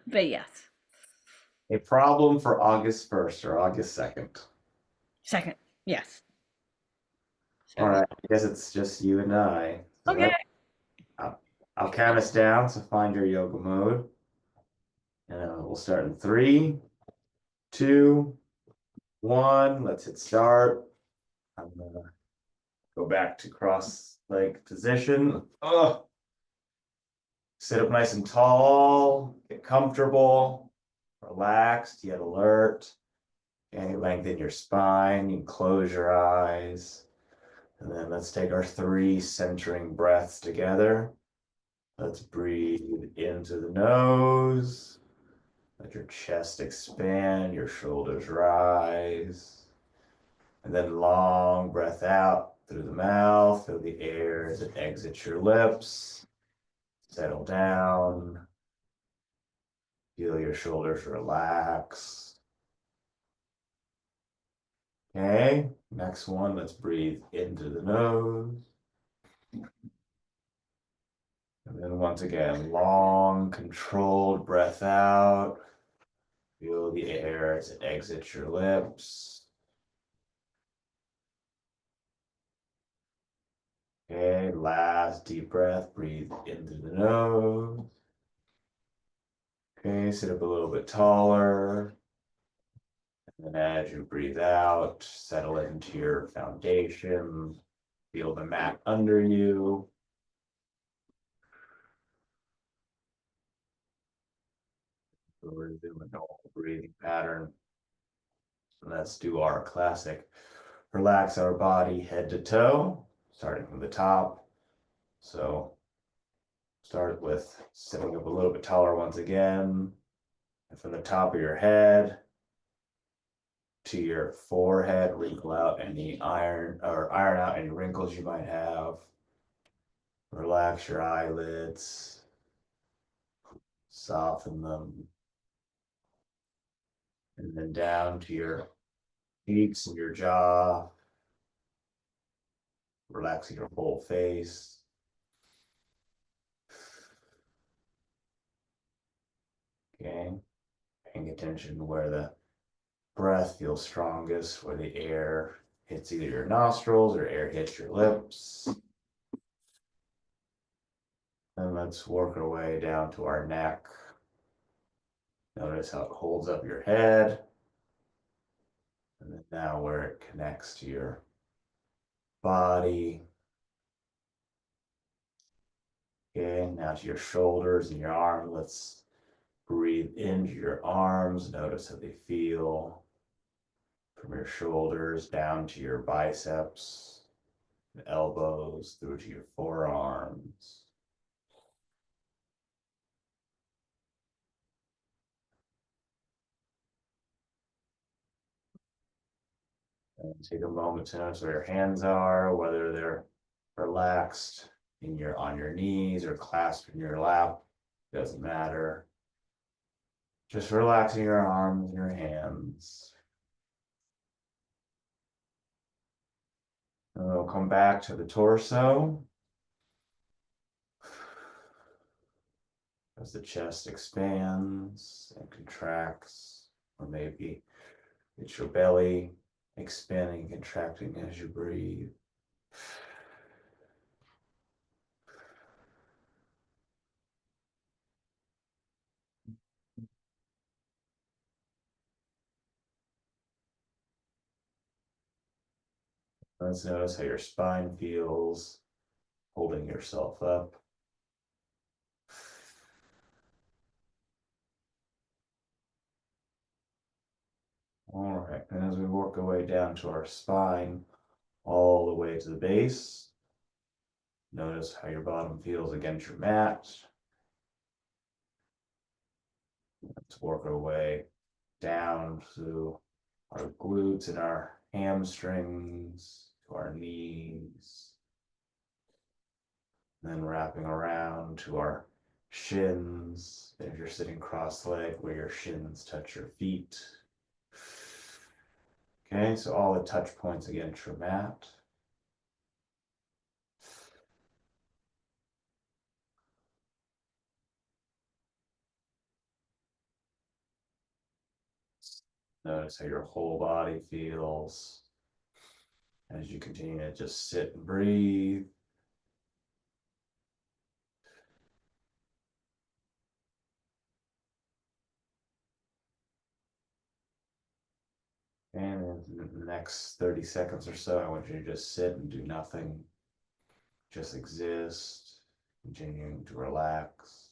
but yes. A problem for August 1st or August 2nd. Second, yes. All So, right, I guess it's just you and I. So okay. I'll count us down, so find your yoga mode. And we'll start in three, two, one. Let's hit start. I'm gonna go back to cross leg position. Oh, sit up nice and tall, get comfortable, relaxed, yet alert. Okay, lengthen your spine, you can close your eyes. And then let's take our three centering breaths together. Let's breathe into the nose. Let your chest expand, your shoulders rise. And then long breath out through the mouth. Feel the air as it exits your lips. Settle down. Feel your shoulders relax. Okay, next one, let's breathe into the nose. And then once again, long, controlled breath out. Feel the air as it exits your lips. Okay, last deep breath, breathe in through the nose. Okay, sit up a little bit taller. And then as you breathe out, settle into your foundation. Feel the mat under you. We're doing a normal breathing pattern. Let's do our classic relax our body head to toe, starting from the top. So start with sitting up a little bit taller once again. And from the top of your head to your forehead, wrinkle out any iron out any wrinkles you might have. Relax your eyelids, soften them, and then down to your cheeks and your jaw, relaxing your whole face. Okay, paying attention to where the breath feels strongest, where the air hits either your nostrils or air hits your lips. And let's work our way down to our neck. Notice how it holds up your head. And then now where it connects to your body. Okay, now to your shoulders and your arms. Let's breathe into your arms. Notice how they feel from your shoulders down to your biceps, elbows, through to your forearms. And take a moment to notice where your hands are, whether they're relaxed on your knees or clasped in your lap. Doesn't matter. Just relaxing your arms and your hands. And we'll come back to the torso as the chest expands and contracts, or maybe it's your belly expanding and contracting as you breathe. Let's notice how your spine feels, holding yourself up. All right, and as we work our way down to our spine, all the way to the base, notice how your bottom feels against your mat. Let's work our way down to our glutes and our hamstrings, to our knees, and then wrapping around to our shins. If you're sitting cross-legged, where your shins touch your feet. Okay, so all the touch points against your mat. Notice how your whole body feels as you continue to just sit and breathe. And in the next 30 seconds or so, I want you to just sit and do nothing. Just exist, continuing to relax.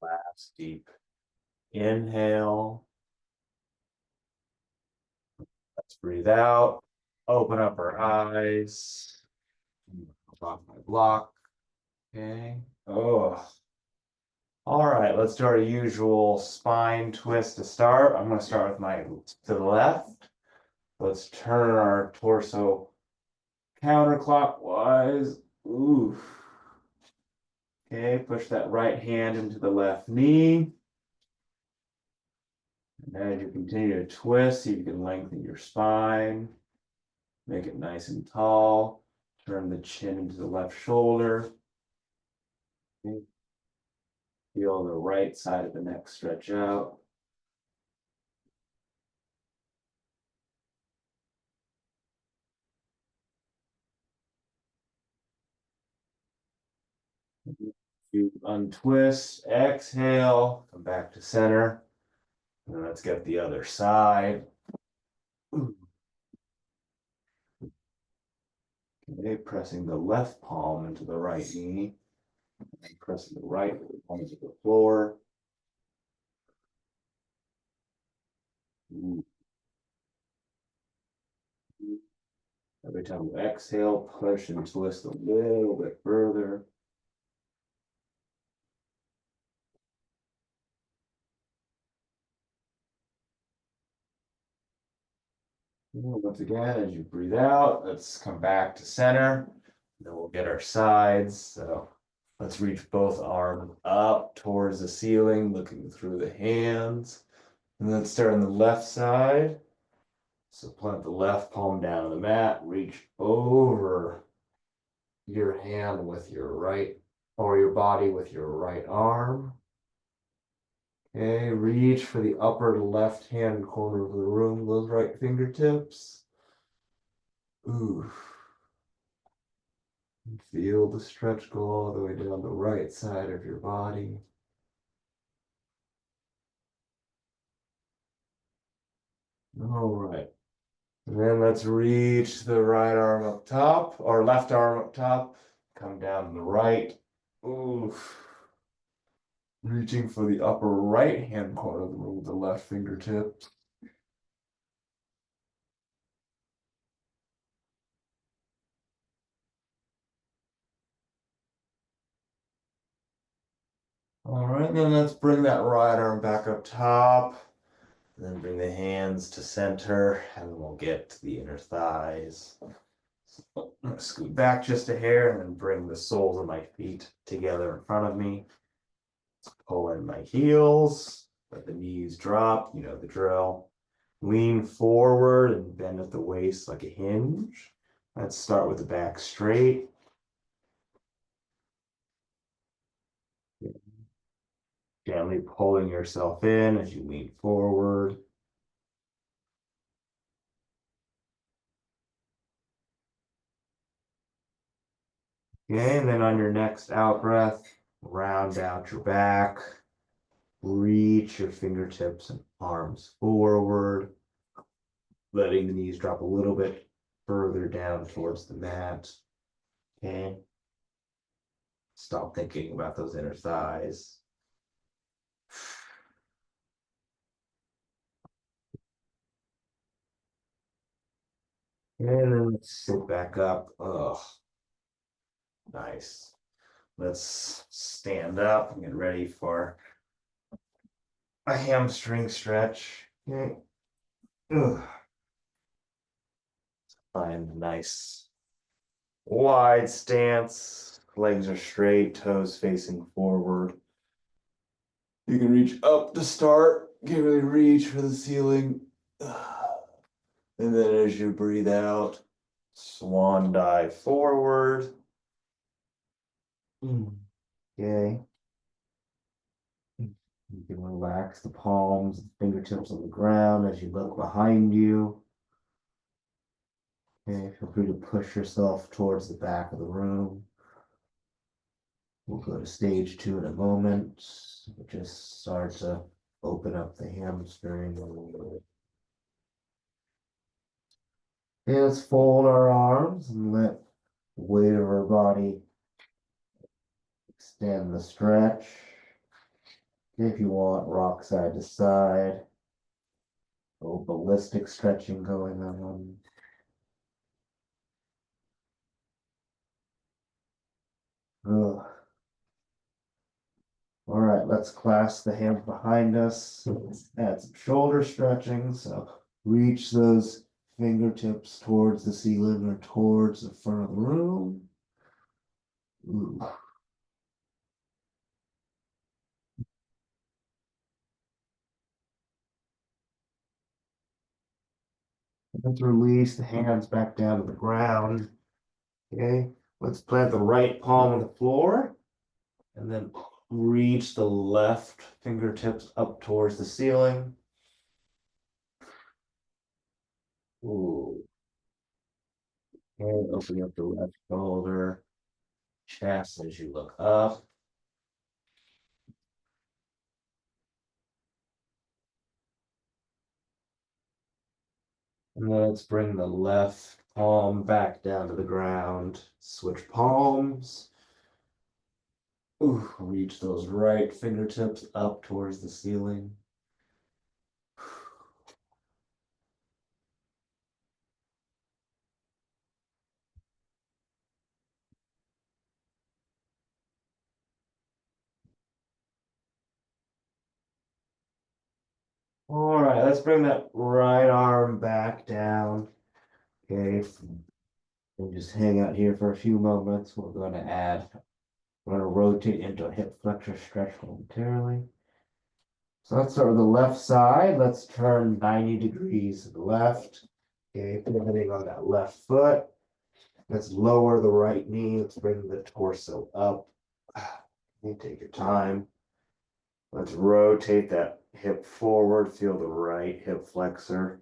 Last deep inhale. Let's breathe out. Open up our eyes. Off my block. Okay. Oh. All right, let's do our usual spine twist to start. I'm going to start with my to the left. Let's turn our torso counterclockwise. Ooh. Okay, push that right hand into the left knee. And as you continue to twist, see if you can lengthen your spine. Make it nice and tall. Turn the chin into the left shoulder. Okay. Feel the right side of the neck stretch out. You untwist, exhale, come back to center. And let's get the other side. Okay, pressing the left palm into the right knee. Pressing the right palm into the floor. Every time you exhale, push and twist a little bit further. Once again, as you breathe out, let's come back to center. Then we'll get our sides. So let's reach both arms up towards the ceiling, looking through the hands. And then start on the left side. So plant the left palm down on the mat, reach over your hand with your right, or your body with your right arm. Okay, reach for the upper left-hand corner of the room, those right fingertips. Ooh. Feel the stretch go all the way down the right side of your body. All right. And then let's reach the right arm up top, or left arm up top. Come down to the right. Ooh. Reaching for the upper right-hand corner of the room with the left fingertip. All right, then let's bring that right arm back up top. And then bring the hands to center, and then we'll get to the inner thighs. So I'm gonna scoot back just a hair and then bring the soles of my feet together in front of me. Pull in my heels, let the knees drop, you know the drill. Lean forward and bend at the waist like a hinge. Let's start with the back straight. Gently pulling yourself in as you lean forward. Okay, and then on your next out breath, round out your back. Reach your fingertips and arms forward, letting the knees drop a little bit further down towards the mat. Okay. Stop thinking about those inner thighs. And then let's sit back up. Oh, nice. Let's stand up and get ready for a hamstring stretch. Okay. Ugh. Find a nice wide stance. Legs are straight, toes facing forward. You can reach up to start. Can't really reach for the ceiling. And then as you breathe out, swan dive forward. Okay. You can relax the palms, fingertips on the ground as you look behind you. Okay, feel free to push yourself towards the back of the room. We'll go to stage 2 in a moment. Just start to open up the hamstring a little bit. Okay, let's fold our arms and let the weight of our body extend the stretch. If you want, rock side to side. A little ballistic stretching going on. Ugh. All right, let's clasp the hands behind us. Let's add some shoulder stretching. So reach those fingertips towards the ceiling or towards the front of the room. Ooh. Let's release the hands back down to the ground. Okay, let's plant the right palm on the floor and then reach the left fingertips up towards the ceiling. Ooh. And opening up the left shoulder, chest as you look up. And then let's bring the left palm back down to the ground. Switch palms. Ooh, reach those right fingertips up towards the ceiling. All right, let's bring that right arm back down. Okay, we'll just hang out here for a few moments. We're going to rotate into a hip flexor stretch momentarily. So let's start with the left side. Let's turn 90 degrees to the left. Okay, pivoting on that left foot. Let's lower the right knee. Let's bring the torso up. You take your time. Let's rotate that hip forward. Feel the right hip flexor.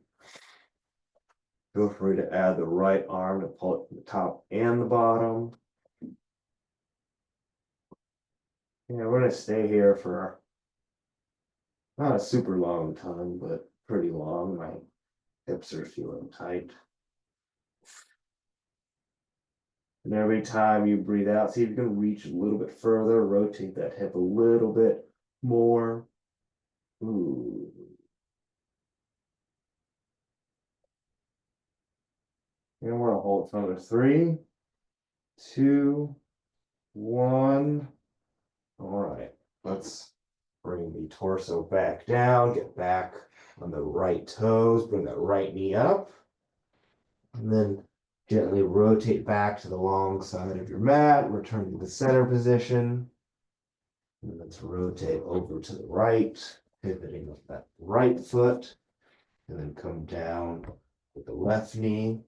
Feel free to add the right arm to pull it from the top and the bottom. Yeah, we're going to stay here for not a super long time, but pretty long. My hips are feeling tight. And every time you breathe out, see if you can reach a little bit further, rotate that hip a little bit more. Ooh. And we're gonna hold for another 3, 2, 1. All right, let's bring the torso back down, get back on the right toes, bring that right knee up, and then gently rotate back to the long side of your mat, return to the center position. And let's rotate over to the right, pivoting with that right foot, and then come down with the left knee.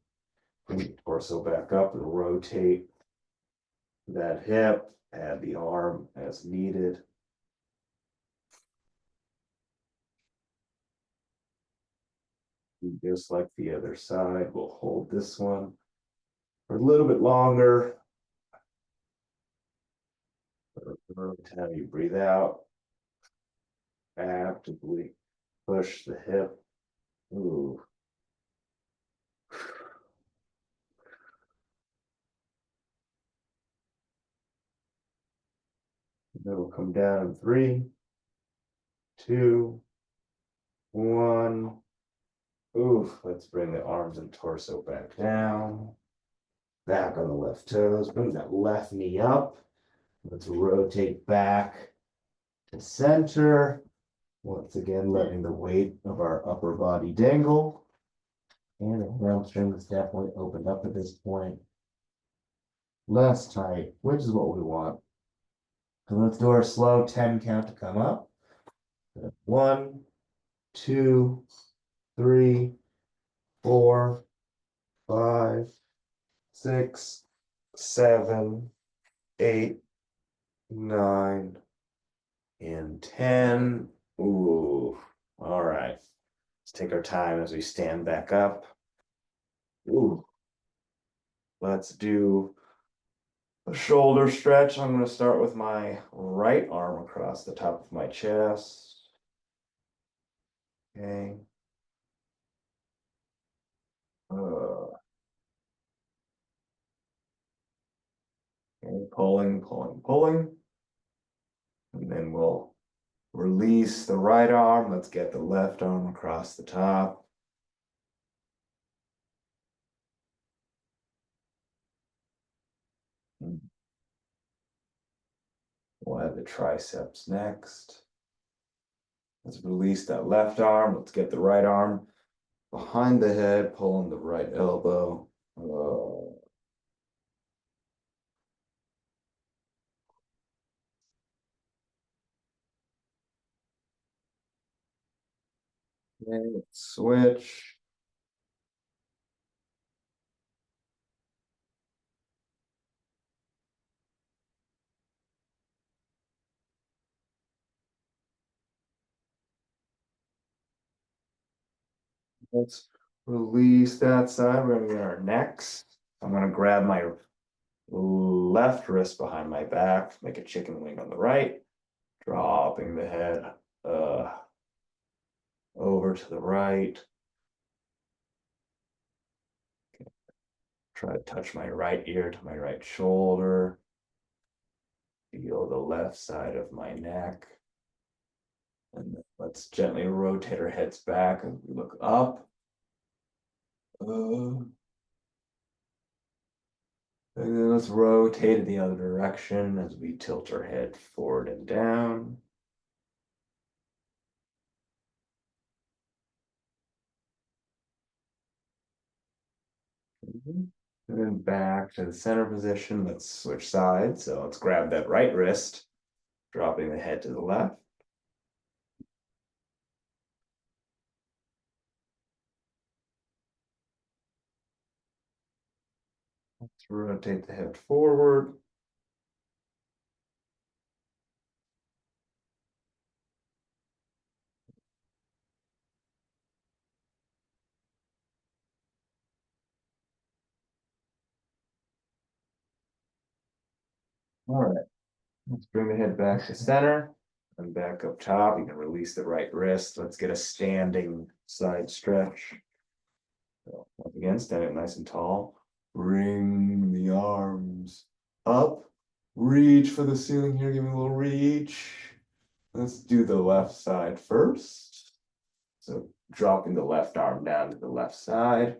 Bring the torso back up and rotate that hip, add the arm as needed. Just like the other side, we'll hold this one for a little bit longer. Every time you breathe out, actively push the hip. Ooh. Then we'll come down in 3, 2, 1. Oof, let's bring the arms and torso back down. Back on the left toes, bring that left knee up. Let's rotate back to center. Once again, letting the weight of our upper body dangle. And the hamstring is definitely opened up at this point. Less tight, which is what we want. So let's do our slow 10 count to come up. 1, 2, 3, 4, 5, 6, 7, 8, 9, and 10. Ooh, all right. Let's take our time as we stand back up. Ooh, let's do a shoulder stretch. I'm going to start with my right arm across the top of my chest. Okay. Uh, okay. Pulling, pulling, pulling. And then we'll release the right arm. Let's get the left arm across the top. We'll add the triceps next. Let's release that left arm. Let's get the right arm behind the head, pulling the right elbow. Okay, let's switch. Let's release that side. We're gonna get our necks. I'm gonna grab my left wrist behind my back, make a chicken wing on the right, dropping the head over to the right. Try to touch my right ear to my right shoulder. Feel the left side of my neck. And then let's gently rotate our heads back and look up. And then let's rotate in the other direction as we tilt our head forward and down. And then back to the center position. Let's switch sides. So let's grab that right wrist, dropping the head to the left. Let's rotate the head forward. All right, let's bring the head back to center and back up top. You can release the right wrist. Let's get a standing side stretch. So once again, stand up nice and tall. Bring the arms up. Reach for the ceiling here. Give me a little reach. Let's do the left side first. So dropping the left arm down to the left side.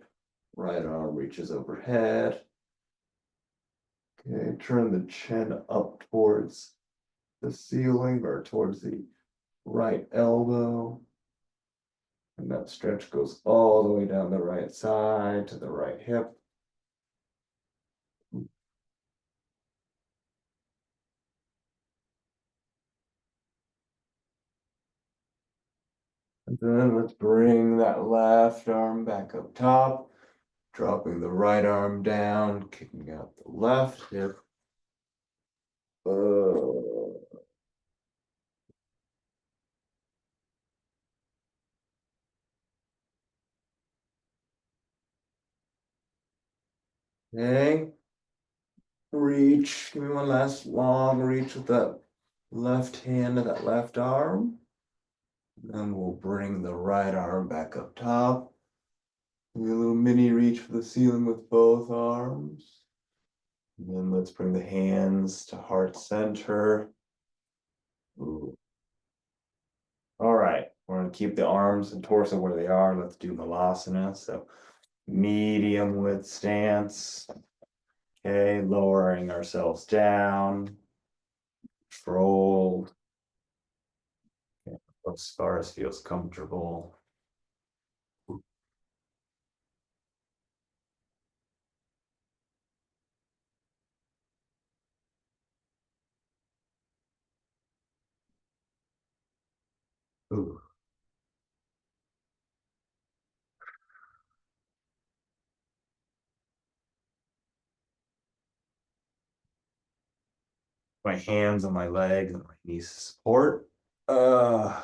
Right arm reaches overhead. Okay, turn the chin up towards the ceiling or towards the right elbow. And that stretch goes all the way down the right side to the right hip. And then let's bring that left arm back up top, dropping the right arm down, kicking out the left hip. Okay. Reach. Give me one last long reach with that left hand and that left arm. Then we'll bring the right arm back up top. Give me a little mini reach for the ceiling with both arms. And then let's bring the hands to heart center. Ooh. All right, we're gonna keep the arms and torso where they are. Let's do Malasana. So medium width stance. Okay, lowering ourselves down. Controlled. Okay, as far as feels comfortable. Ooh. My hands on my legs and my knees support. Inner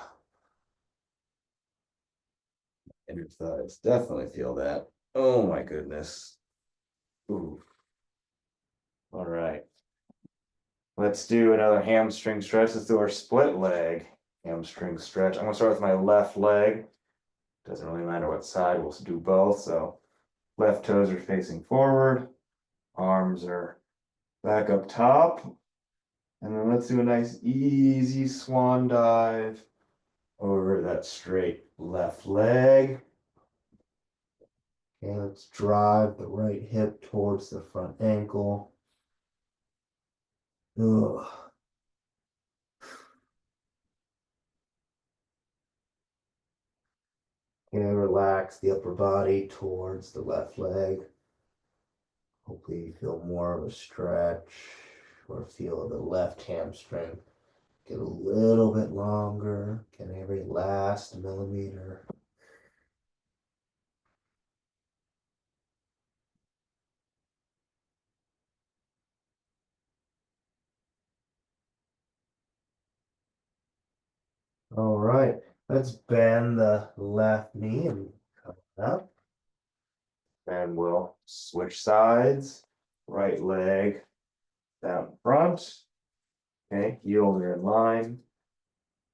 thighs. Definitely feel that. Oh my goodness. Ooh. All right. Let's do another hamstring stretch. Let's do our split leg hamstring stretch. I'm gonna start with my left leg. Doesn't really matter what side, we'll do both. So left toes are facing forward, arms are back up top. And then let's do a nice easy swan dive over that straight left leg. Okay, let's drive the right hip towards the front ankle. Ugh. Okay, relax the upper body towards the left leg. Hopefully you feel more of a stretch or feel the left hamstring get a little bit longer. Get every last millimeter. All right, let's bend the left knee and come up. And we'll switch sides. Right leg down front. Okay, heels are in line.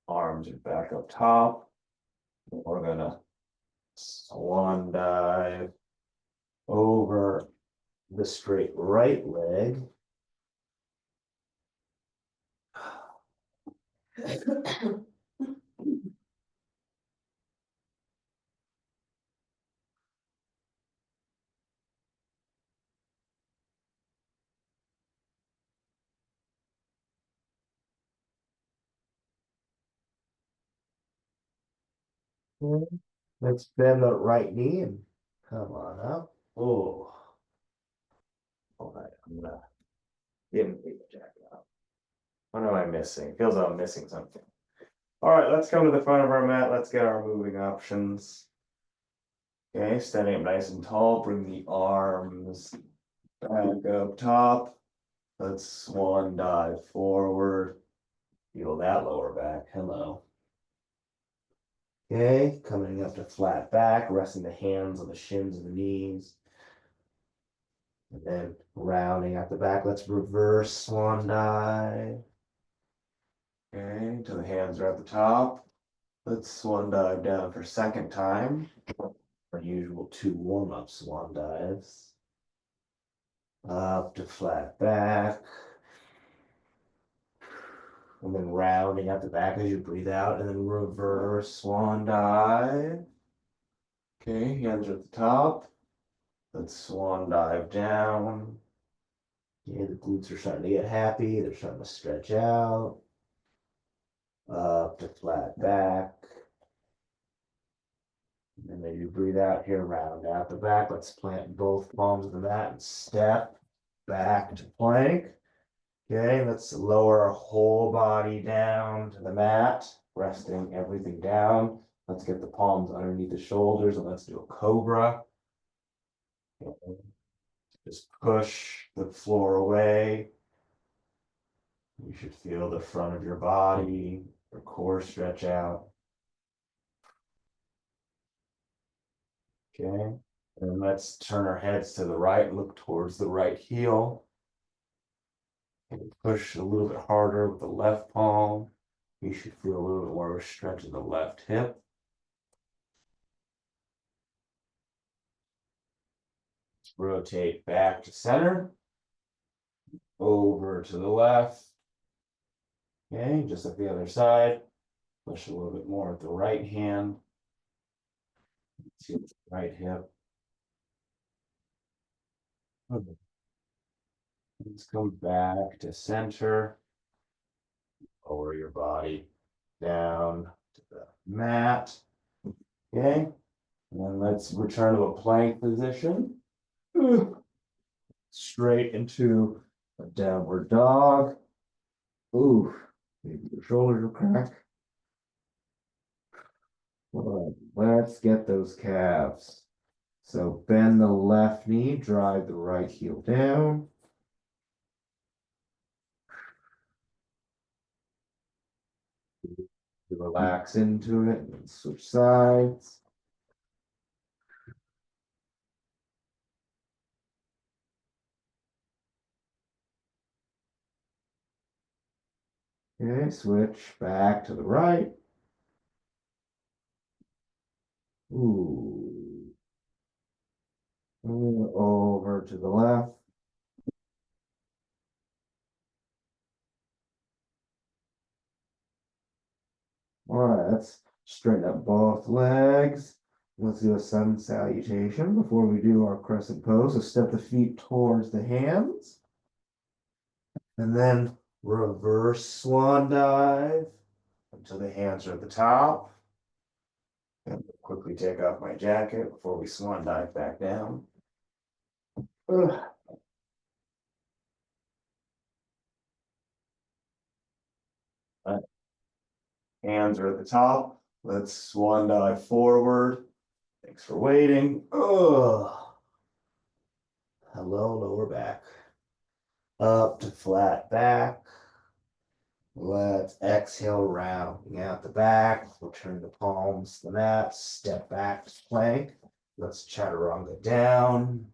Arms are back up top. We're gonna swan dive over the straight right leg. Let's bend the right knee and come on up. Oh, all right. I'm gonna get the jacket out. What am I missing? Feels like I'm missing something. All right, let's come to the front of our mat. Let's get our moving options. Okay, standing up nice and tall. Bring the arms back up top. Let's swan dive forward. Feel that lower back. Hello. Okay, coming up to flat back, resting the hands on the shins of the knees. And then rounding out the back, let's reverse swan dive. Okay, until the hands are at the top. Let's swan dive down for a second time. Our usual 2 warm-up swan dives. Up to flat back. And then rounding out the back as you breathe out, and then reverse swan dive. Okay, hands are at the top. Let's swan dive down. Okay, the glutes are starting to get happy. They're starting to stretch out. Up to flat back. And then you breathe out here, round out the back. Let's plant both palms of the mat and step back to plank. Okay, let's lower our whole body down to the mat, resting everything down. Let's get the palms underneath the shoulders and let's do a cobra. Okay. Just push the floor away. You should feel the front of your body, your core stretch out. Okay, and let's turn our heads to the right, look towards the right heel. And push a little bit harder with the left palm. You should feel a little bit more of a stretch in the left hip. Let's rotate back to center. Over to the left. Okay, just like the other side. Push a little bit more with the right hand. See the right hip. Let's come back to center. Lower your body down to the mat. Okay, and then let's return to a plank position. Straight into a downward dog. Ooh, maybe your shoulders are cracked. All right, let's get those calves. So bend the left knee, drive the right heel down. Relax into it and switch sides. Okay, switch back to the right. Ooh. Over to the left. All right, let's straighten up both legs. Let's do a sun salutation before we do our crescent pose. So step the feet towards the hands. And then reverse swan dive until the hands are at the top. And quickly take off my jacket before we swan dive back down. Ugh. Right. Hands are at the top. Let's swan dive forward. Thanks for waiting. Ugh. Hello, lower back. Up to flat back. Let's exhale, rounding out the back. We'll turn the palms to the mat. Step back to plank. Let's chaturanga down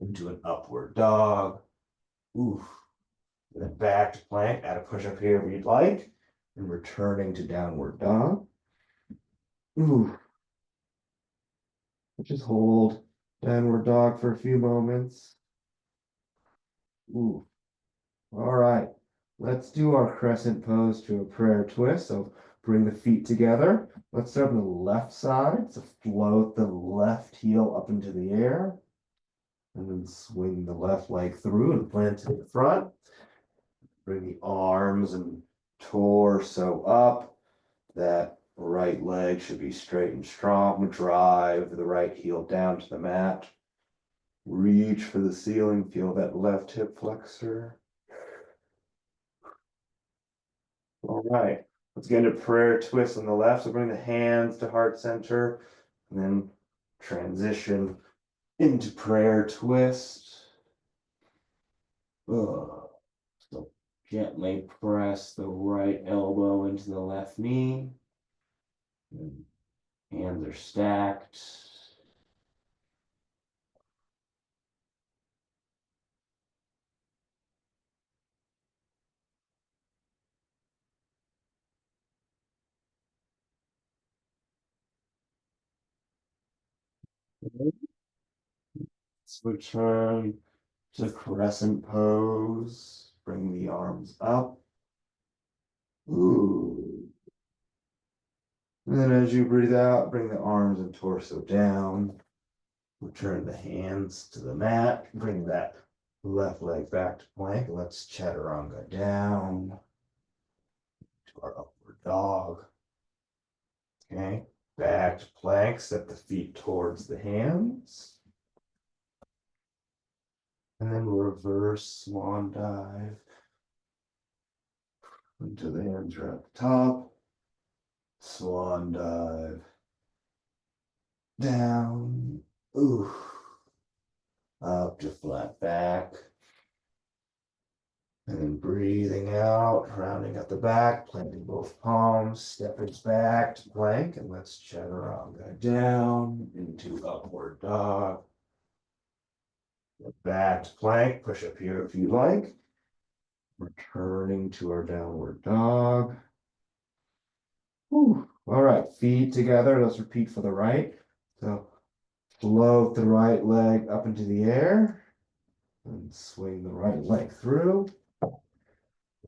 into an upward dog. Oof. Then back to plank. Add a push up here if you'd like. And returning to downward dog. Oof. Just hold downward dog for a few moments. Ooh. All right. Let's do our crescent pose to a prayer twist. So bring the feet together. Let's start on the left side. So float the left heel up into the air. And then swing the left leg through and plant to the front. Bring the arms and torso up. That right leg should be straight and strong. Drive the right heel down to the mat. Reach for the ceiling. Feel that left hip flexor. All right. Let's get into prayer twist on the left. So bring the hands to heart center and then transition into prayer twist. Ugh. So gently press the right elbow into the left knee. And hands are stacked. Let's return to crescent pose. Bring the arms up. Ooh. And then as you breathe out, bring the arms and torso down. Return the hands to the mat. Bring that left leg back to plank. Let's chaturanga down to our upward dog. Okay, back to plank. Step the feet towards the hands. And then reverse swan dive until the hands are at the top. Swan dive down. Ooh. Up to flat back. And then breathing out, rounding at the back, planting both palms, stepping back to plank, and let's chaturanga down into upward dog. Back to plank, push up here if you like. Returning to our downward dog. Whew. All right, feet together. Let's repeat for the right. So float the right leg up into the air and swing the right leg through.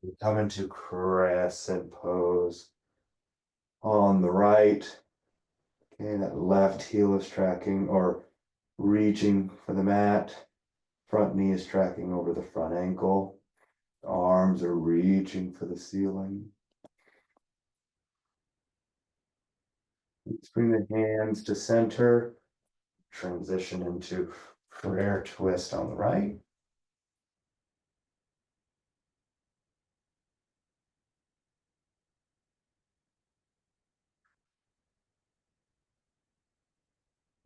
We come into crescent pose on the right. Okay, that left heel is tracking or reaching for the mat. Front knee is tracking over the front ankle. Arms are reaching for the ceiling. Let's bring the hands to center. Transition into prayer twist on the right.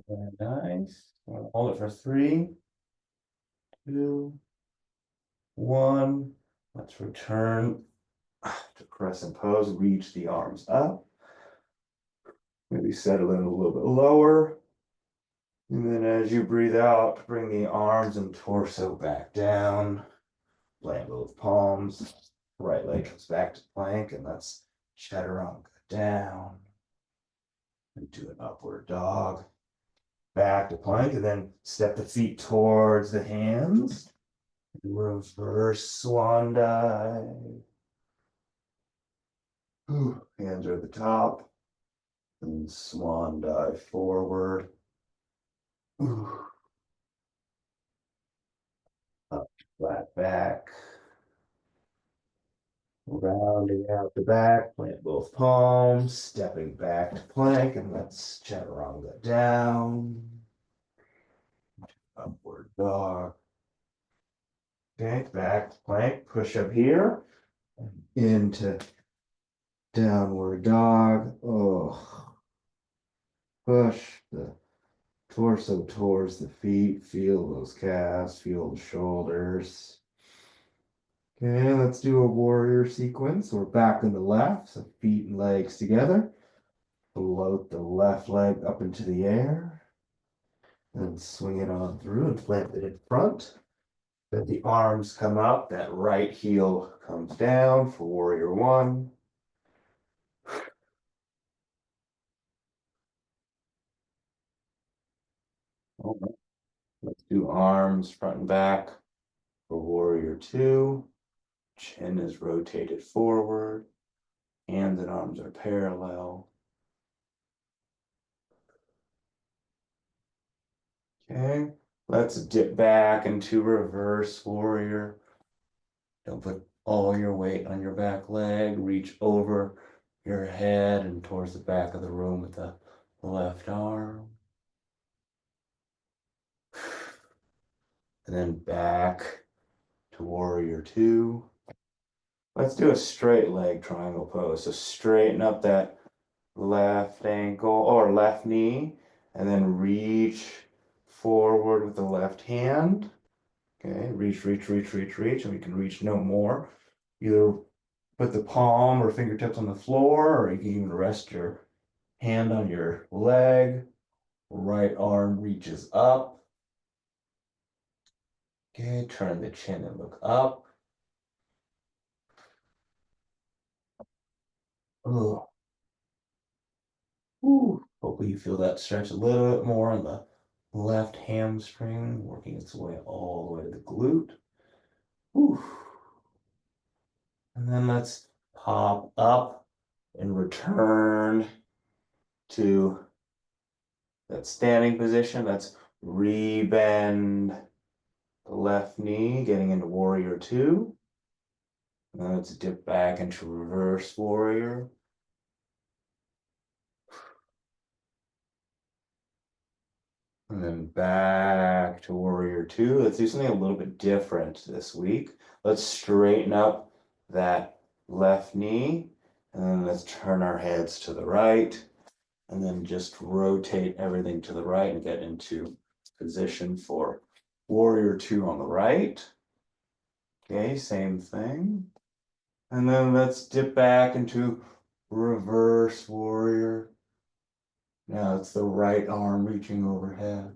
Very nice. Hold it for 3, 2, 1. Let's return to crescent pose. Reach the arms up. Maybe settle in a little bit lower. And then as you breathe out, bring the arms and torso back down. Plant both palms. Right leg comes back to plank, and let's chaturanga down. And do an upward dog. Back to plank, and then step the feet towards the hands. Reverse swan dive. Hands are at the top. And swan dive forward. Up, flat back. Rounding out the back, plant both palms, stepping back to plank, and let's chaturanga down. Upward dog. Okay, back to plank, push up here, into downward dog. Oh, push the torso towards the feet, feel those calves, feel the shoulders. Okay, let's do a warrior sequence. We're back on the left, so feet and legs together. Float the left leg up into the air. And swing it on through and plant it in front. Let the arms come up, that right heel comes down for warrior 1. All right. Let's do arms front and back for warrior 2. Chin is rotated forward. Hands and arms are parallel. Okay, let's dip back into reverse warrior. Don't put all your weight on your back leg. Reach over your head and towards the back of the room with the left arm. And then back to warrior 2. Let's do a straight leg triangle pose. So straighten up that left ankle or left knee, and then reach forward with the left hand. Okay, reach, reach, reach, reach, reach, and we can reach no more. Either put the palm or fingertips on the floor, or you can even rest your hand on your leg. Right arm reaches up. Okay, turn the chin and look up. Ugh. Hopefully you feel that stretch a little bit more on the left hamstring, working its way all the way to the glute. Whew. And then let's pop up and return to that standing position. Let's rebend the left knee, getting into warrior 2. And then let's dip back into reverse warrior. And then back to warrior 2. Let's do something a little bit different this week. Let's straighten up that left knee. And then let's turn our heads to the right. And then just rotate everything to the right and get into position for warrior 2 on the right. Okay, same thing. And then let's dip back into reverse warrior. Now it's the right arm reaching overhead.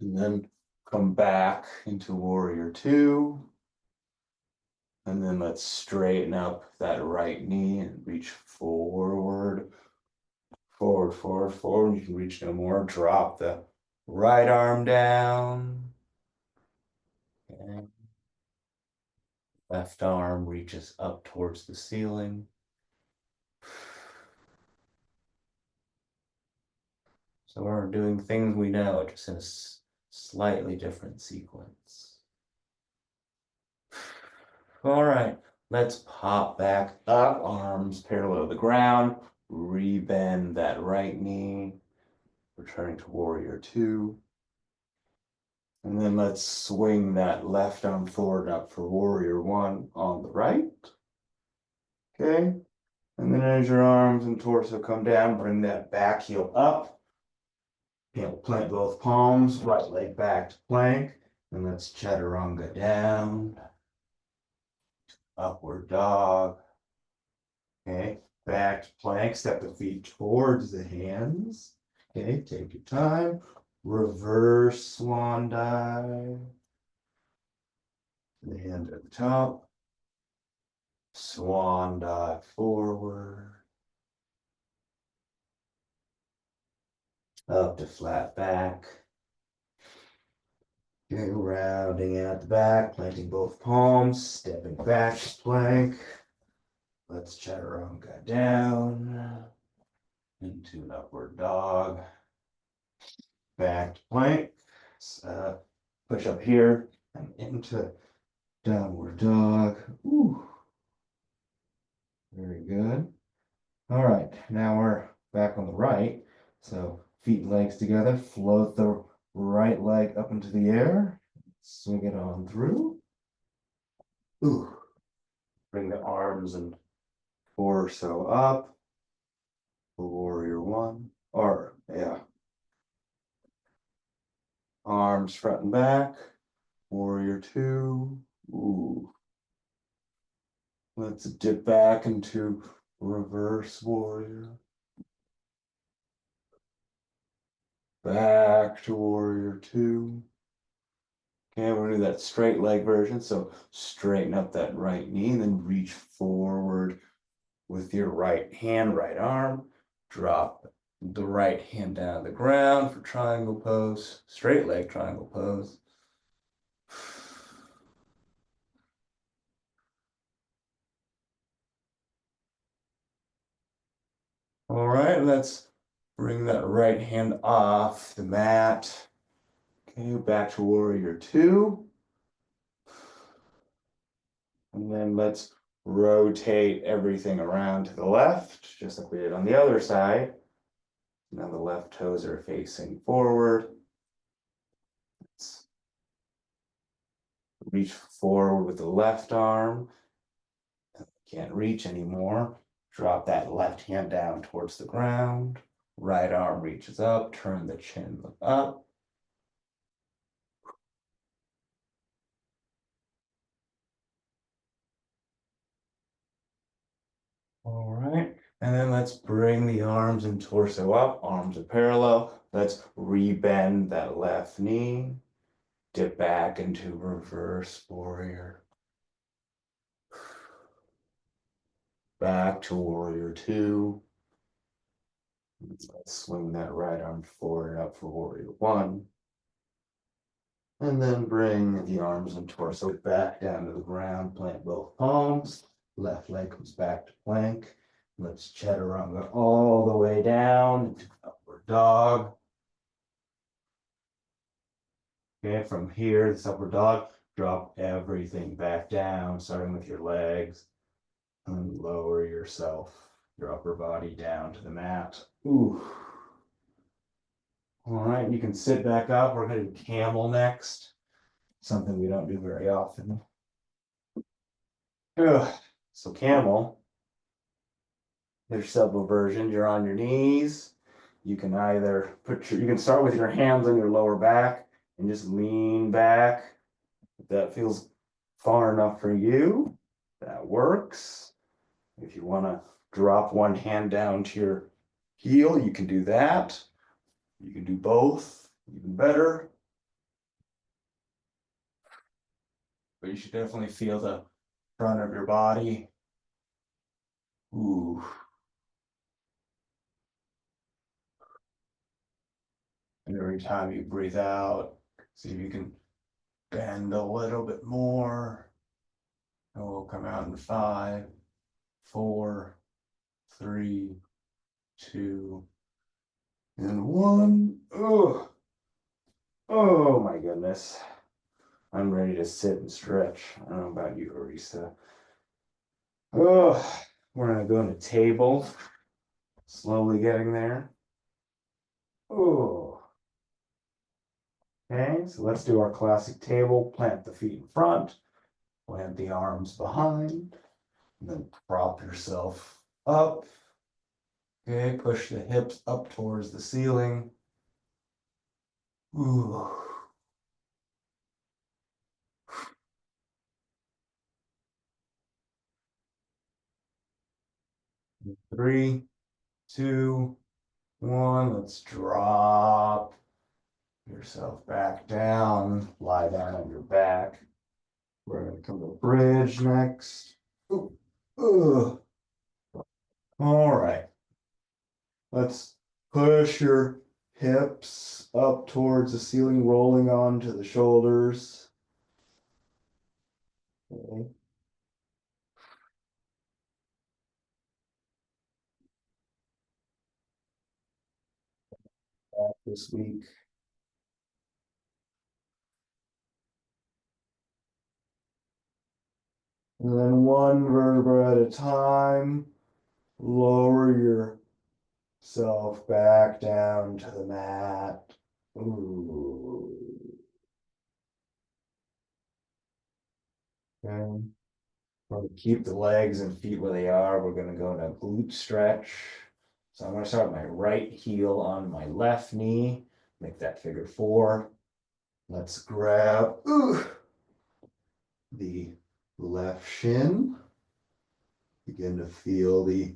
And then come back into warrior 2. And then let's straighten up that right knee and reach forward, forward, forward, forward. You can reach no more. Drop the right arm down. Okay. Left arm reaches up towards the ceiling. So we're doing things we know, just in a slightly different sequence. All right, let's pop back up, arms parallel to the ground, rebend that right knee, returning to warrior 2. And then let's swing that left arm forward up for warrior 1 on the right. Okay, and then as your arms and torso come down, bring that back heel up. Okay, we'll plant both palms, right leg back to plank, and let's chaturanga down, upward dog. Okay, back to plank, step the feet towards the hands. Okay, take your time. Reverse swan dive. The hand at the top. Swan dive forward. Up to flat back. Okay, rounding out the back, planting both palms, stepping back to plank. Let's chaturanga down into an upward dog. Back to plank. Push up here and into downward dog. Ooh. Very good. All right, now we're back on the right. So feet and legs together, float the right leg up into the air, swing it on through. Ooh. Bring the arms and torso up. Warrior one, or yeah. Arms front and back. Warrior two. Ooh. Let's dip back into reverse warrior. Back to warrior two. Okay, we're gonna do that straight leg version. So straighten up that right knee and then reach forward with your right hand, right arm. Drop the right hand down to the ground for triangle pose, straight leg triangle pose. All right, let's bring that right hand off the mat. Okay, back to warrior two. And then let's rotate everything around to the left, just like we did on the other side. Now the left toes are facing forward. Let's reach forward with the left arm. Can't reach anymore. Drop that left hand down towards the ground. Right arm reaches up, turn the chin up. All right, and then let's bring the arms and torso up. Arms are parallel. Let's rebend that left knee. Dip back into reverse warrior. Back to warrior two. Let's swing that right arm forward up for warrior one. And then bring the arms and torso back down to the ground. Plant both palms. Left leg comes back to plank. Let's chaturanga all the way down into upward dog. Okay, from here, this upward dog, drop everything back down, starting with your legs. And lower yourself, your upper body down to the mat. Ooh. All right, you can sit back up. We're going to do camel next. Something we don't do very often. Ugh. So camel, there's several versions. You're on your knees. You can either you can start with your hands on your lower back and just lean back. If that feels far enough for you, that works. If you want to drop one hand down to your heel, you can do that. You can do both, even better. But you should definitely feel the front of your body. Ooh. And every time you breathe out, see if you can bend a little bit more. And we'll come out in 5, 4, 3, 2, and 1. Oh, oh my goodness. I'm ready to sit and stretch. I don't know about you, Arisa. Oh, we're gonna go into table. Slowly getting there. Oh. Okay, so let's do our classic table. Plant the feet in front, plant the arms behind, and then prop yourself up. Okay, push the hips up towards the ceiling. Ooh. 3, 2, 1. Let's drop yourself back down. Lie down on your back. We're gonna come to bridge next. Ooh. Ugh. All right. Let's push your hips up towards the ceiling, rolling onto the shoulders. Okay. Back this week. And then one vertebra at a time, lower yourself back down to the mat. Ooh. Okay. We're gonna keep the legs and feet where they are. We're gonna go into glute stretch. So I'm gonna start with my right heel on my left knee. Make that figure 4. Let's grab the left shin. Begin to feel the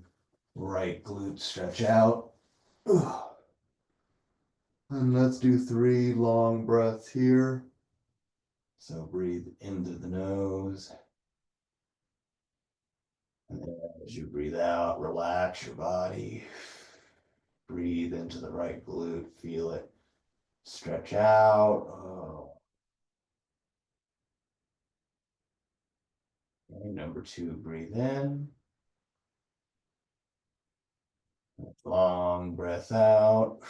right glute stretch out. And let's do 3 long breaths here. So breathe into the nose. And then as you breathe out, relax your body. Breathe into the right glute, feel it stretch out. Oh. Okay, number 2, breathe in. Long breath out.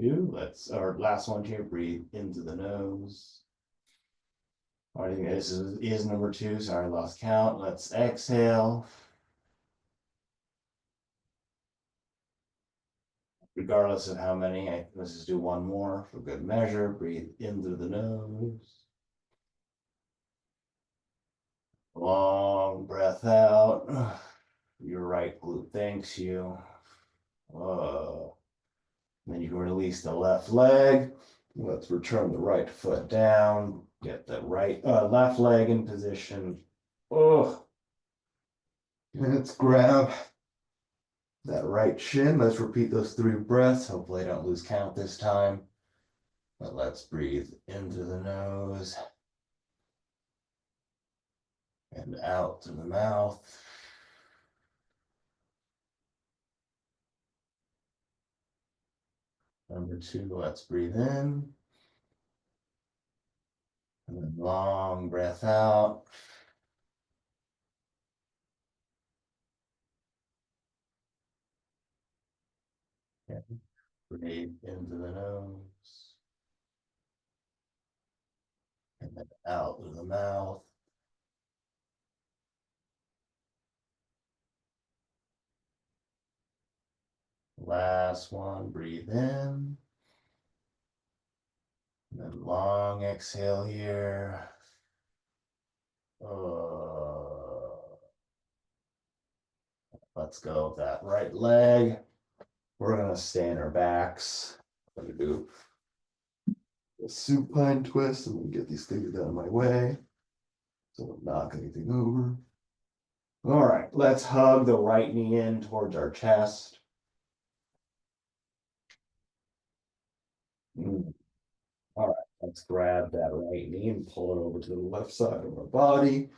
2, our last one here, breathe into the nose. All right, this is number 2. Sorry, lost count. Let's exhale. Regardless of how many, let's just do one more for good measure. Breathe into the nose. Long breath out. Your right glute thanks you. Then you can release the left leg. Let's return the right foot down. Get the left leg in position. Oh, let's grab that right shin. Let's repeat those 3 breaths. Hopefully I don't lose count this time. But let's breathe into the nose and out through the mouth. Number 2, let's breathe in. And then long breath out. And breathe into the nose. And then out through the mouth. Last one, breathe in. And then long exhale here. Let's go with that right leg. We're gonna stay on our backs. I'm gonna do a supine twist. I'm gonna get these things out of my way so I don't knock anything over. All right, let's hug the right knee in towards our chest. All right, let's grab that right knee and pull it over to the left side of our body.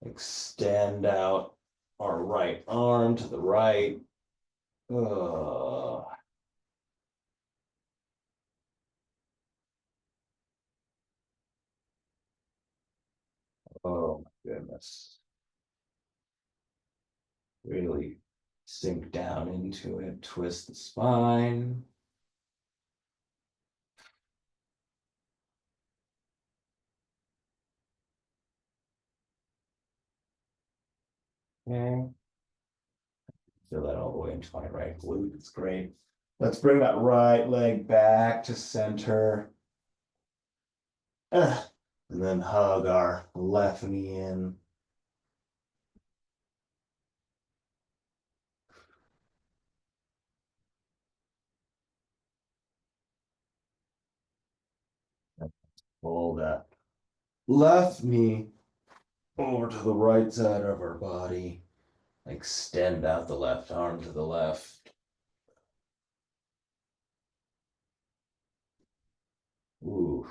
Extend out our right arm to the right. Uh, oh my goodness. Really sink down into it, twist the spine. Okay. Feel that all the way into my right glute. It's great. Let's bring that right leg back to center. And then hug our left knee in. Pull that left knee over to the right side of our body. Extend out the left arm to the left. Ooh.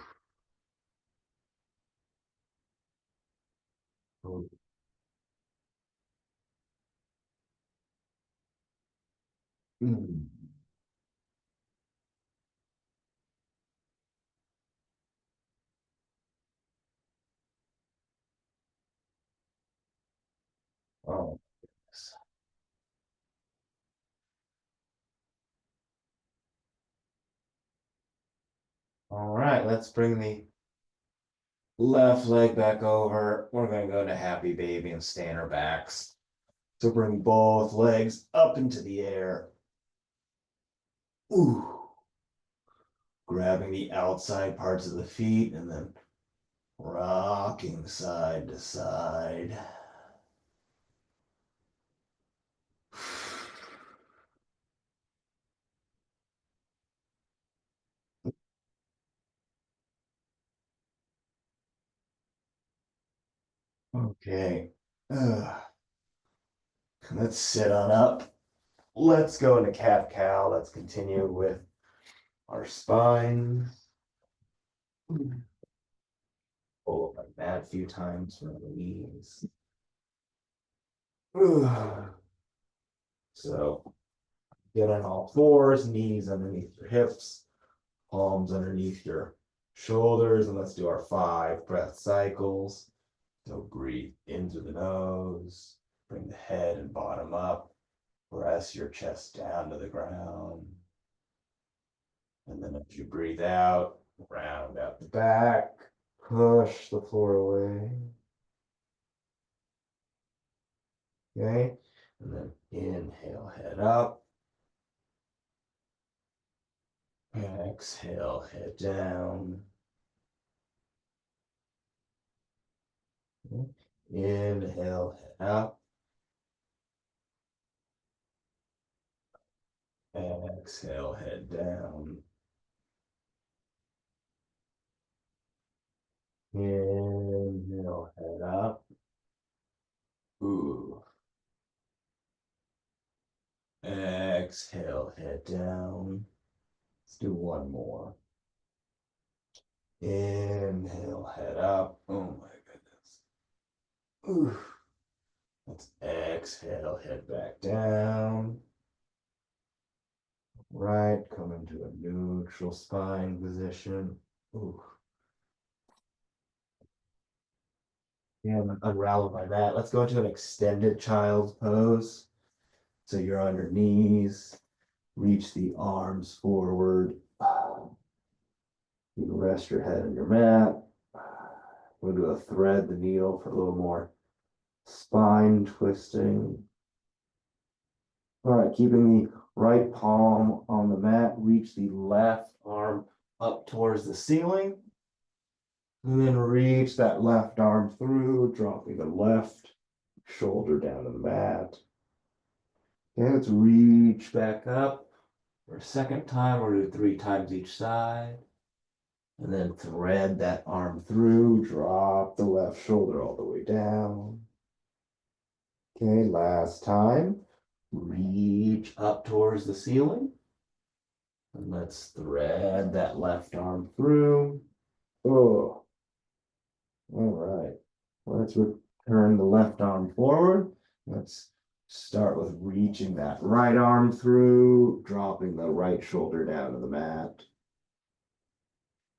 Mm. Oh, yes. All right, let's bring the left leg back over. We're going to go to happy baby and stay on our backs. So bring both legs up into the air. Ooh. Grabbing the outside parts of the feet and then rocking side to side. Okay. Let's sit on up. Let's go into cat cow. Let's continue with our spine. Pull up like that a few times from the knees. So get on all fours, knees underneath your hips, palms underneath your shoulders, and let's do our 5 breath cycles. So breathe into the nose, bring the head and bottom up, press your chest down to the ground. And then as you breathe out, round out the back, push the floor away. Okay, and then inhale, head up. Exhale, head down. Inhale, head up. Exhale, head down. Inhale, head up. Ooh. Exhale, head down. Let's do one more. Inhale, head up. Oh my goodness. Ooh. Let's exhale, head back down. Right, come into a neutral spine position. Ooh. And unravel my mat. Let's go into an extended child's pose. So you're on your knees, reach the arms forward. You can rest your head on your mat. We'll do a thread the needle for a little more spine twisting. All right, keeping the right palm on the mat, reach the left arm up towards the ceiling. And then reach that left arm through, dropping the left shoulder down to the mat. Okay, let's reach back up for a second time. We'll do 3 times each side. And then thread that arm through, drop the left shoulder all the way down. Okay, last time. Reach up towards the ceiling. And let's thread that left arm through. Oh, all right. Let's return the left arm forward. Let's start with reaching that right arm through, dropping the right shoulder down to the mat.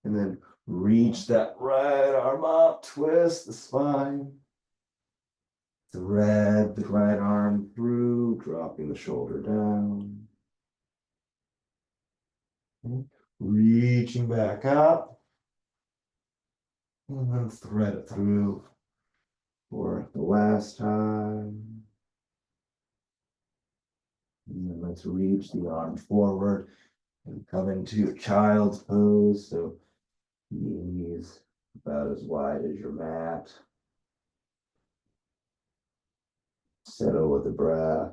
And then reach that right arm up, twist the spine. Thread the right arm through, dropping the shoulder down. Okay. Reaching back up. And then thread it through for the last time. And then let's reach the arm forward and come into child's pose. So knees about as wide as your mat. Settle with the breath.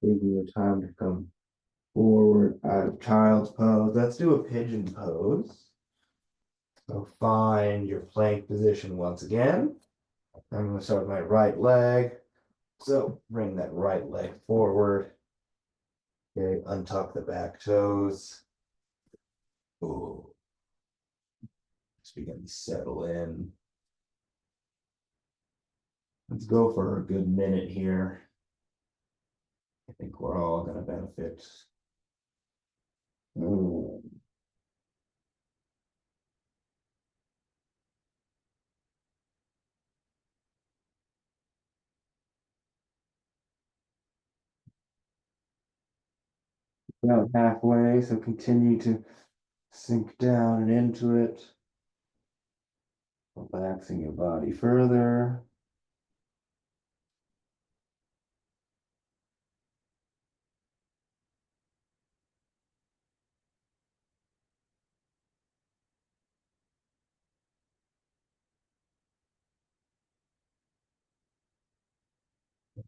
Taking your time to come forward out of child's pose. Let's do a pigeon pose. So find your plank position once again. I'm going to start with my right leg. So bring that right leg forward. Okay, untuck the back toes. Ooh. Just begin to settle in. Let's go for a good minute here. I think we're all going to benefit. Ooh. About halfway, so continue to sink down and into it, relaxing your body further.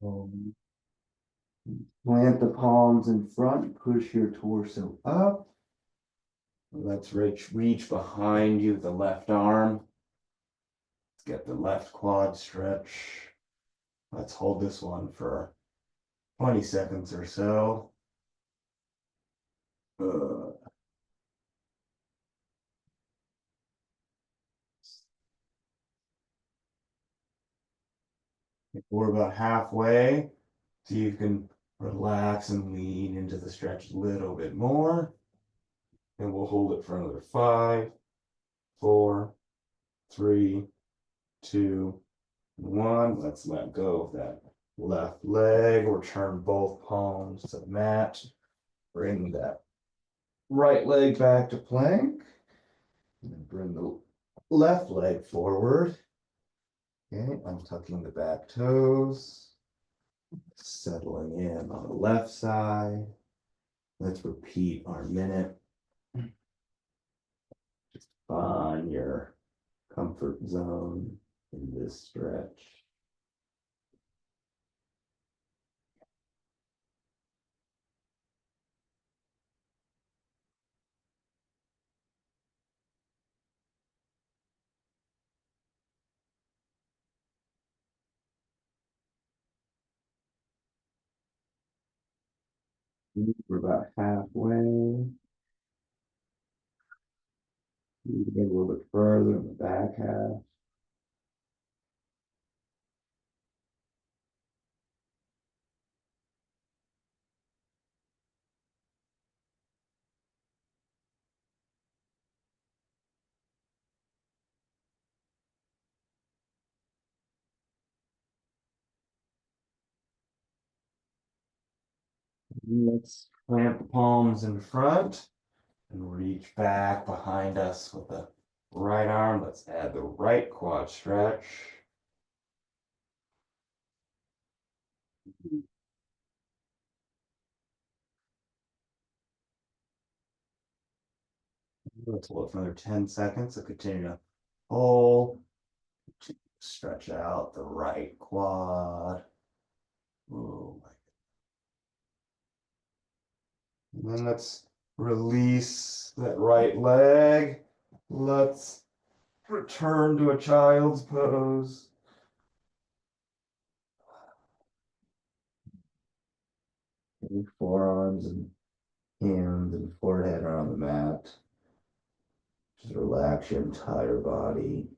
Um, Plant the palms in front, push your torso up. Let's reach behind you, the left arm. Let's get the left quad stretch. Let's hold this one for 20 seconds or so. We're about halfway. See if you can relax and lean into the stretch a little bit more. And we'll hold it for another 5, 4, 3, 2, 1. Let's let go of that left leg. Return both palms to the mat. Bring that right leg back to plank. And then bring the left leg forward. Okay, untucking the back toes. Settling in on the left side. Let's repeat our minute. Just find your comfort zone in this stretch. We're about halfway. You can get a little bit further in the back half. Let's plant the palms in front and reach back behind us with the right arm. Let's add the right quad stretch. Let's hold it for another 10 seconds. So continue to hold. Stretch out the right quad. Ooh. And then let's release that right leg. Let's return to a child's pose. Forearms and hands and forehead are on the mat. Just relax your entire body.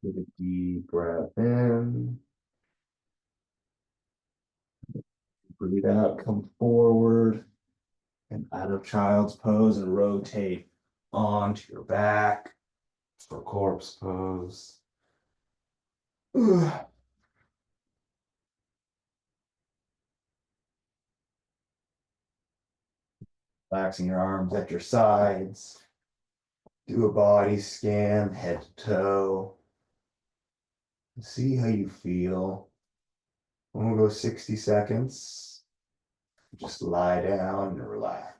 Take a deep breath in. Breathe out, come forward and out of child's pose and rotate onto your back for corpse pose. Relaxing your arms at your sides. Do a body scan, head to toe. See how you feel. We'll go 60 seconds. Just lie down and relax.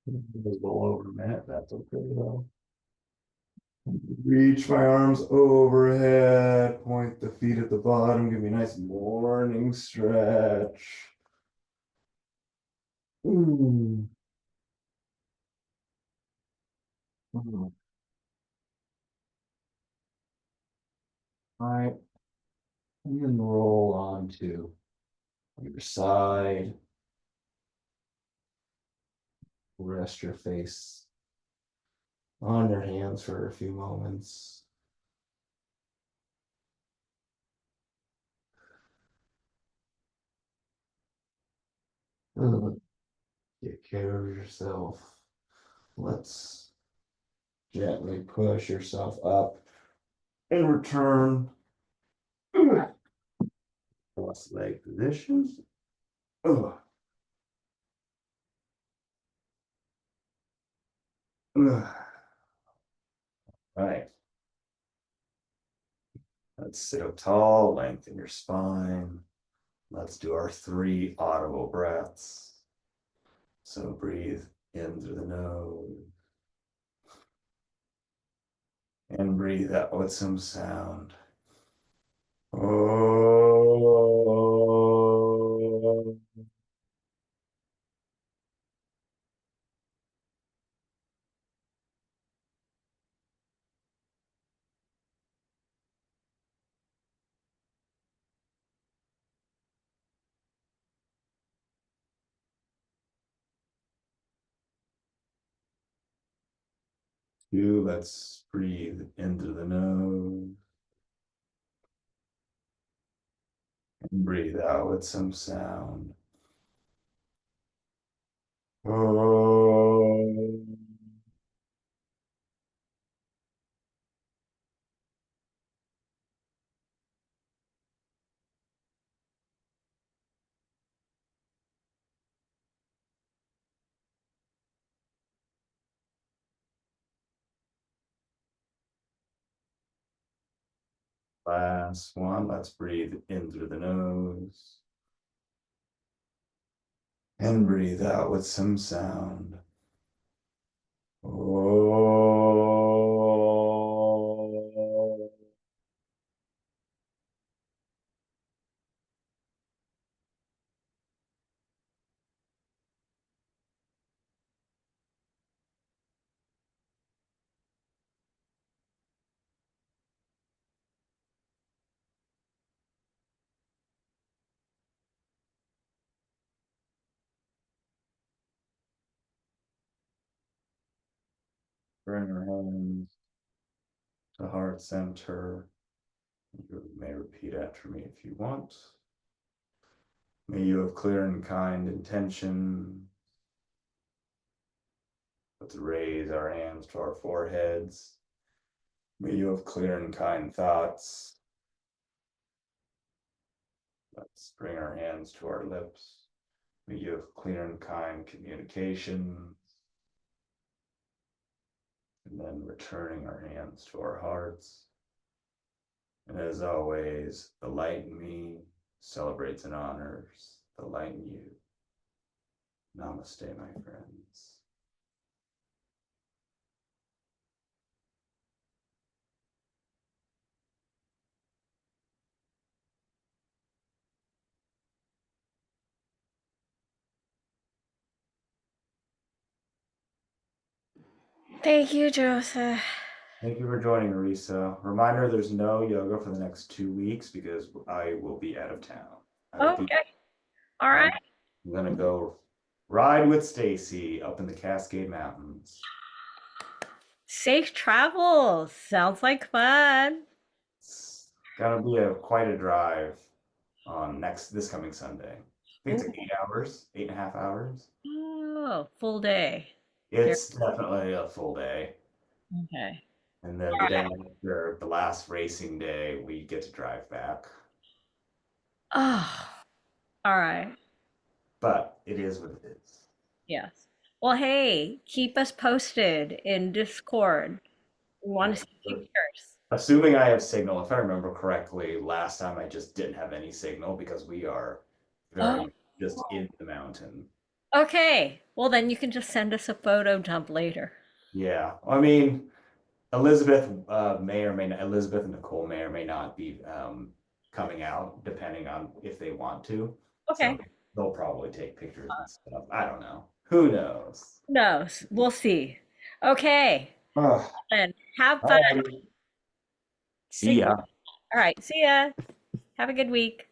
It was a little over a minute. That's okay though. Reach my arms overhead, point the feet at the bottom, give me a nice morning stretch. Ooh. All right, and then roll onto your side. Rest your face on your hands for a few moments. Take care of yourself. Let's gently push yourself up and return. Cross leg positions. Ugh. Ugh. Right. Let's sit up tall, lengthen your spine. Let's do our 3 audible breaths. So breathe in through the nose and breathe out with some sound. Oh. Two, let's breathe in through the nose and breathe out with some sound. Oh. Last one, let's breathe in through the nose and breathe out with some sound. Oh. Bring our hands to heart center. You may repeat after me if you want. May you have clear and kind intention. Let's raise our hands to our foreheads. May you have clear and kind thoughts. Let's bring our hands to our lips. May you have clear and kind communication. And then returning our hands to our hearts. And as always, the light in me celebrates and honors the light in you. Namaste, my friends. Thank you, Joseph. Thank you for joining, Marisa. Reminder, there's no yoga for the next 2 weeks because I will be out of town. I will be, Okay. All right. I'm gonna go ride with Stacy up in the Cascade Mountains. Safe travels. Sounds like fun. It's gonna be quite a drive on this coming Sunday. I think it's like Ooh. 8 hours, 8.5 hours. Oh, full day. There. It's definitely a full day. Okay. And then the day after the last racing day, we get to drive back. Oh, all right. But it is what it is. Yes. Well, hey, keep us posted in Discord. We want to see pictures. Assuming I have signal, if I remember correctly, last time I just didn't have any signal because we are very Oh, much just in the mountain. okay. Well, then you can just send us a photo dump later. Yeah, I mean, Elizabeth may or may not, Elizabeth and Nicole may or may not be coming out depending on if they want to. Okay. So they'll probably take pictures and stuff. I don't know. Who knows? Who knows? We'll see. Okay. Oh, Then have fun. all righty. See See. ya. All right. See ya. Have a good week.